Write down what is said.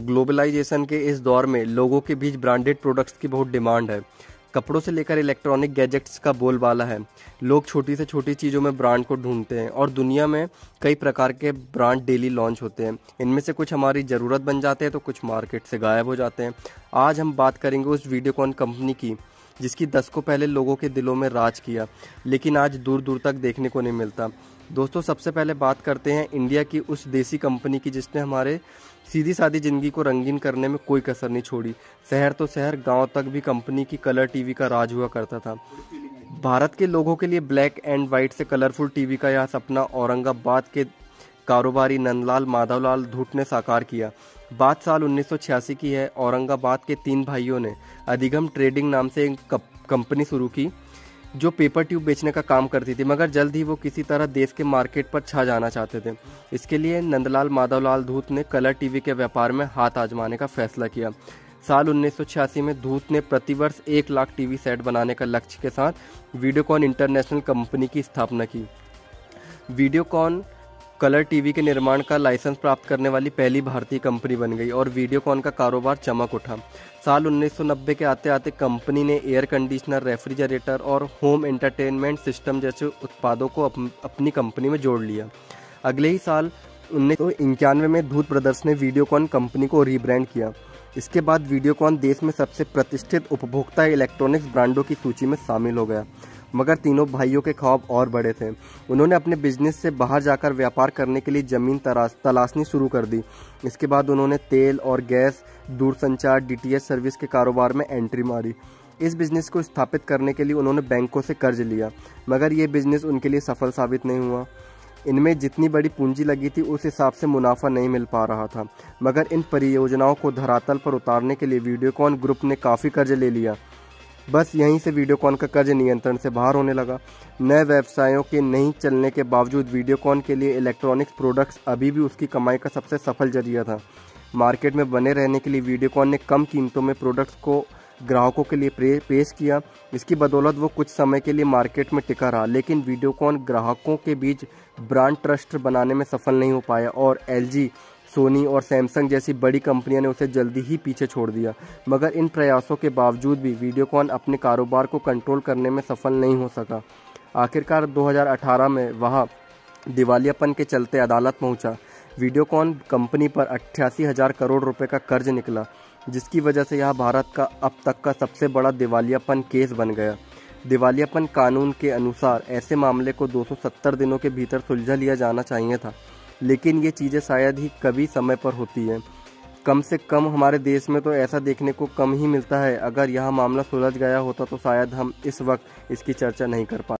Globalisation के इस दौर में लोगों के बीच ब्रांडेड प्रोडक्ट्स की बहुत डिमांड है। कपड़ों से लेकर इलेक्ट्रॉनिक गैजेट्स का बोलबाला है। लोग छोटी से छोटी चीज़ों में ब्रांड को ढूंढते हैं और दुनिया में कई प्रकार के ब्रांड डेली लॉन्च होते हैं। इनमें से कुछ हमारी ज़रूरत बन जाते हैं तो कुछ मार्केट से गायब हो जाते हैं। आज हम बात करेंगे उस वीडियोकॉन कंपनी की जिसकी दशकों पहले लोगों के दिलों में राज किया, लेकिन आज दूर दूर तक देखने को नहीं मिलता। दोस्तों, सबसे पहले बात करते हैं इंडिया की उस देसी कंपनी की जिसने हमारे सीधी सादी ज़िंदगी को रंगीन करने में कोई कसर नहीं छोड़ी। शहर तो शहर, गांव तक भी कंपनी की कलर टीवी का राज हुआ करता था। भारत के लोगों के लिए ब्लैक एंड वाइट से कलरफुल टीवी का यह सपना औरंगाबाद के कारोबारी नंदलाल माधवलाल धूत ने साकार किया। बात साल 1986 की है। औरंगाबाद के 3 भाइयों ने अधिगम ट्रेडिंग नाम से एक कंपनी शुरू की जो पेपर ट्यूब बेचने का काम करती थी, मगर जल्द ही वो किसी तरह देश के मार्केट पर छा जाना चाहते थे। इसके लिए नंदलाल माधवलाल धूत ने कलर टीवी के व्यापार में हाथ आजमाने का फैसला किया। साल 1986 में धूत ने प्रतिवर्ष 1 लाख टीवी सेट बनाने का लक्ष्य के साथ वीडियोकॉन इंटरनेशनल कंपनी की स्थापना की। वीडियोकॉन कलर टीवी के निर्माण का लाइसेंस प्राप्त करने वाली पहली भारतीय कंपनी बन गई और वीडियोकॉन का कारोबार चमक उठा। साल 1990 के आते आते कंपनी ने एयर कंडीशनर, रेफ्रिजरेटर और होम एंटरटेनमेंट सिस्टम जैसे उत्पादों को अपनी कंपनी में जोड़ लिया। अगले ही साल 1991 में धूत ब्रदर्स ने वीडियोकॉन कंपनी को रीब्रांड किया। इसके बाद वीडियोकॉन देश में सबसे प्रतिष्ठित उपभोक्ता इलेक्ट्रॉनिक्स ब्रांडों की सूची में शामिल हो गया। मगर तीनों भाइयों के ख्वाब और बड़े थे। उन्होंने अपने बिजनेस से बाहर जाकर व्यापार करने के लिए जमीन तलाशनी शुरू कर दी। इसके बाद उन्होंने तेल और गैस, दूरसंचार, डीटीएच सर्विस के कारोबार में एंट्री मारी। इस बिजनेस को स्थापित करने के लिए उन्होंने बैंकों से कर्ज लिया, मगर ये बिजनेस उनके लिए सफल साबित नहीं हुआ। इनमें जितनी बड़ी पूंजी लगी थी उस हिसाब से मुनाफा नहीं मिल पा रहा था। मगर इन परियोजनाओं को धरातल पर उतारने के लिए वीडियोकॉन ग्रुप ने काफ़ी कर्ज ले लिया। बस यहीं से वीडियोकॉन का कर्ज नियंत्रण से बाहर होने लगा। नए व्यवसायों के नहीं चलने के बावजूद वीडियोकॉन के लिए इलेक्ट्रॉनिक्स प्रोडक्ट्स अभी भी उसकी कमाई का सबसे सफल जरिया था। मार्केट में बने रहने के लिए वीडियोकॉन ने कम कीमतों में प्रोडक्ट्स को ग्राहकों के लिए पेश किया। इसकी बदौलत वो कुछ समय के लिए मार्केट में टिका रहा, लेकिन वीडियोकॉन ग्राहकों के बीच ब्रांड ट्रस्ट बनाने में सफल नहीं हो पाया और एलजी, सोनी और सैमसंग जैसी बड़ी कंपनियों ने उसे जल्दी ही पीछे छोड़ दिया। मगर इन प्रयासों के बावजूद भी वीडियोकॉन अपने कारोबार को कंट्रोल करने में सफल नहीं हो सका। आखिरकार 2018 में वह दिवालियापन के चलते अदालत पहुंचा। वीडियोकॉन कंपनी पर 88,000 करोड़ रुपए का कर्ज निकला, जिसकी वजह से यह भारत का अब तक का सबसे बड़ा दिवालियापन केस बन गया। दिवालियापन कानून के अनुसार ऐसे मामले को 270 दिनों के भीतर सुलझा लिया जाना चाहिए था, लेकिन ये चीज़ें शायद ही कभी समय पर होती हैं। कम से कम हमारे देश में तो ऐसा देखने को कम ही मिलता है। अगर यह मामला सुलझ गया होता तो शायद हम इस वक्त इसकी चर्चा नहीं कर पाते।